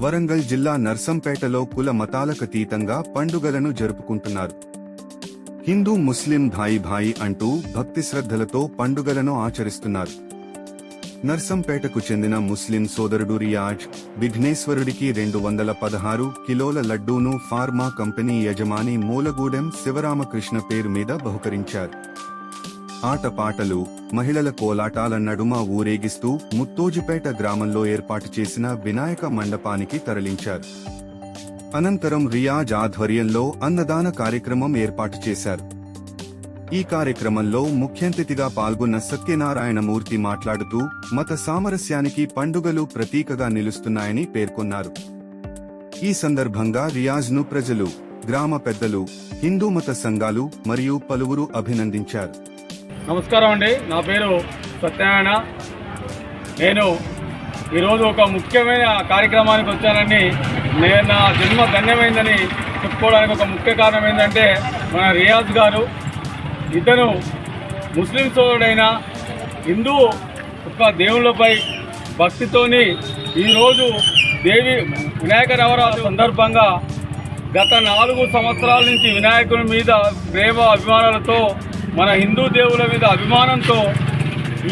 వరంగల్ జిల్లా నర్సంపేటలో కుల మతాలకతీతంగా పండుగలను జరుపుకుంటున్నారు. హిందూ ముస్లిం భాయి భాయి అంటూ భక్తి శ్రద్ధలతో పండుగలను ఆచరిస్తున్నారు. నర్సంపేటకు చెందిన ముస్లిం సోదరుడు రియాజ్ విఘ్నేశ్వరుడికి 216 కిలోల లడ్డూను ఫార్మా కంపెనీ యజమాని మూలగూడెం శివరామకృష్ణ పేరు మీద బహుకరించారు. ఆటపాటలు, మహిళల కోలాటాల నడుమ ఊరేగిస్తూ ముత్తోజిపేట గ్రామంలో ఏర్పాటు చేసిన వినాయక మండపానికి తరలించారు. అనంతరం రియాజ్ ఆధ్వర్యంలో అన్నదాన కార్యక్రమం ఏర్పాటు చేశారు. ఈ కార్యక్రమంలో ముఖ్యాతిథిగా పాల్గొన్న సత్యనారాయణమూర్తి మాట్లాడుతూ మత సామరస్యానికి పండుగలు ప్రతీకగా నిలుస్తున్నాయని పేర్కొన్నారు. ఈ సందర్భంగా రియాజ్ను ప్రజలు, గ్రామ పెద్దలు, హిందూ మత సంఘాలు మరియు పలువురు అభినందించారు. నమస్కారం అండి, నా పేరు సత్యనారాయణ. నేను ఈరోజు ఒక ముఖ్యమైన కార్యక్రమానికి వచ్చానని, నేను నా జన్మ ధన్యమైందని చెప్పుకోవడానికి ఒక ముఖ్య కారణం ఏంటంటే, మన రియాజ్ గారు ఇతను ముస్లిం సోదరుడైన హిందూ ఒక దేవుళ్ళపై భక్తితోని ఈరోజు వినాయక నవరాత్రి సందర్భంగా గత 4 సంవత్సరాల నుంచి వినాయకుని మీద ప్రేమ అభిమానాలతో, మన హిందూ దేవుల మీద అభిమానంతో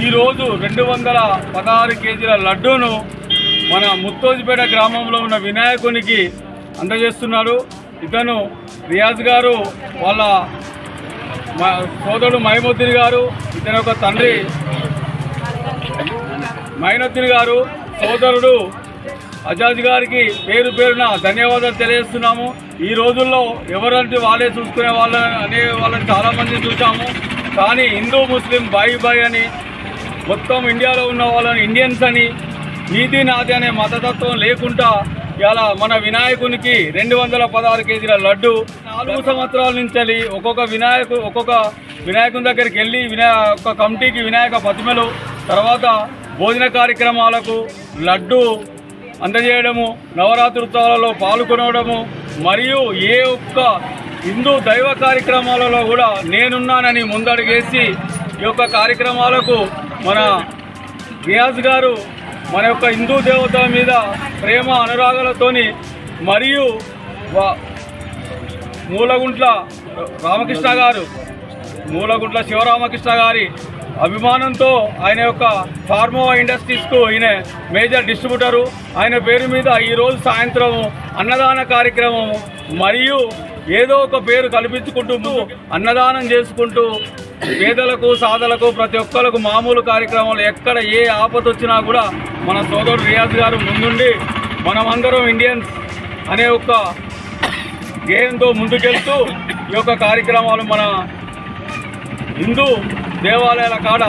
ఈరోజు 216 కేజీల లడ్డూను మన ముత్తోజిపేట గ్రామంలో ఉన్న వినాయకునికి అందజేస్తున్నాడు. ఇతను రియాజ్ గారు వాళ్ళ సోదరుడు మైనుద్దీన్ గారు, ఇతని యొక్క తండ్రి మైనుద్దీన్ గారు, సోదరుడు అజాజ్ గారికి పేరు పేరున ధన్యవాదాలు తెలియజేస్తున్నాము. ఈ రోజుల్లో ఎవరంటే వాళ్ళే చూసుకునే వాళ్ళని చాలామంది చూసాము. కానీ హిందూ ముస్లిం బాయి బాయి అని, మొత్తం ఇండియాలో ఉన్న వాళ్ళని ఇండియన్స్ అని, నీతి నాది అనే మతతత్వం లేకుండా ఇలా మన వినాయకునికి 216 కేజీల లడ్డు 4 సంవత్సరాల నుంచి ఒక్కొక్క వినాయకుని దగ్గరికి వెళ్ళి ఒక కమిటీకి వినాయక ప్రతిమలు, తర్వాత భోజన కార్యక్రమాలకు లడ్డు అందజేయడము, నవరాత్రి ఉత్సవాలలో పాల్గొనడము, మరియు ఏ ఒక్క హిందూ దైవ కార్యక్రమాలలో కూడా నేనున్నానని ముందడుగేసి ఈ యొక్క కార్యక్రమాలకు మన రియాజ్ గారు మన యొక్క హిందూ దేవత మీద ప్రేమ అనురాగాలతోని, మరియు మూలగుంట్ల శివరామకృష్ణ గారి అభిమానంతో ఆయన యొక్క ఫార్మా ఇండస్ట్రీస్కు ఈయన మేజర్ డిస్ట్రిబ్యూటరు. ఆయన పేరు మీద ఈరోజు సాయంత్రం అన్నదాన కార్యక్రమం, మరియు ఏదో ఒక పేరు కల్పించుకుంటూ అన్నదానం చేసుకుంటూ పేదలకు, సాధలకు, ప్రతి ఒక్కరికి మామూలు కార్యక్రమాలు ఎక్కడ ఏ ఆపద వచ్చినా కూడా మన సోదరుడు రియాజ్ గారు ముందుండి మనమందరం ఇండియన్స్ అనే ఒక గేయంతో ముందుకెళ్తూ ఈ యొక్క కార్యక్రమాలు మన హిందూ దేవాలయాల కాడ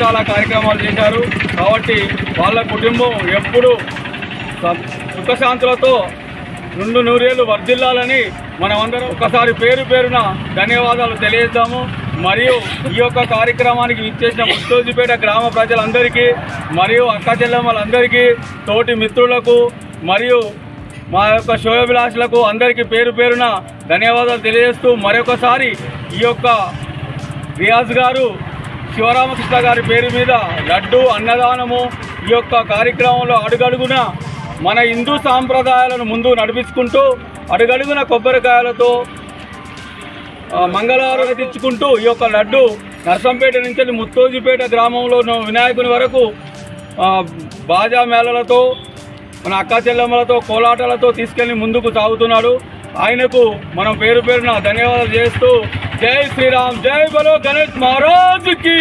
చాలా కార్యక్రమాలు చేశారు. కాబట్టి వాళ్ళ కుటుంబం ఎప్పుడూ సుఖశాంతులతో 2 నూరేళ్లు వర్ధిల్లాలని మనమందరం ఒకసారి పేరు పేరున ధన్యవాదాలు తెలియజేద్దాము. మరియు ఈ యొక్క కార్యక్రమానికి విచ్చేసిన ముత్తోజిపేట గ్రామ ప్రజలందరికీ, మరియు అక్క చెల్లెమ్మలందరికీ, తోటి మిత్రులకు, మరియు మా యొక్క శోభాభిలాషులకు అందరికీ పేరు పేరున ధన్యవాదాలు తెలియజేస్తూ, మరొకసారి ఈ యొక్క రియాజ్ గారు శివరామకృష్ణ గారి పేరు మీద లడ్డు అన్నదానము, ఈ యొక్క కార్యక్రమంలో అడుగడుగున మన హిందూ సాంప్రదాయాలను ముందు నడిపించుకుంటూ, అడుగడుగున కొబ్బరికాయలతో మంగళహారతి తెచ్చుకుంటూ ఈ యొక్క లడ్డు నర్సంపేట నుంచి ముత్తోజిపేట గ్రామంలో వినాయకుని వరకు బాజా మేళలతో, మన అక్క చెల్లెమ్మలతో, కోలాటాలతో తీసుకెళ్లి ముందుకు సాగుతున్నాడు. ఆయనకు మనం పేరు పేరున ధన్యవాదాలు చేస్తూ, జై శ్రీరామ్, జై బలో గణేష్ మహారాజ్ కి.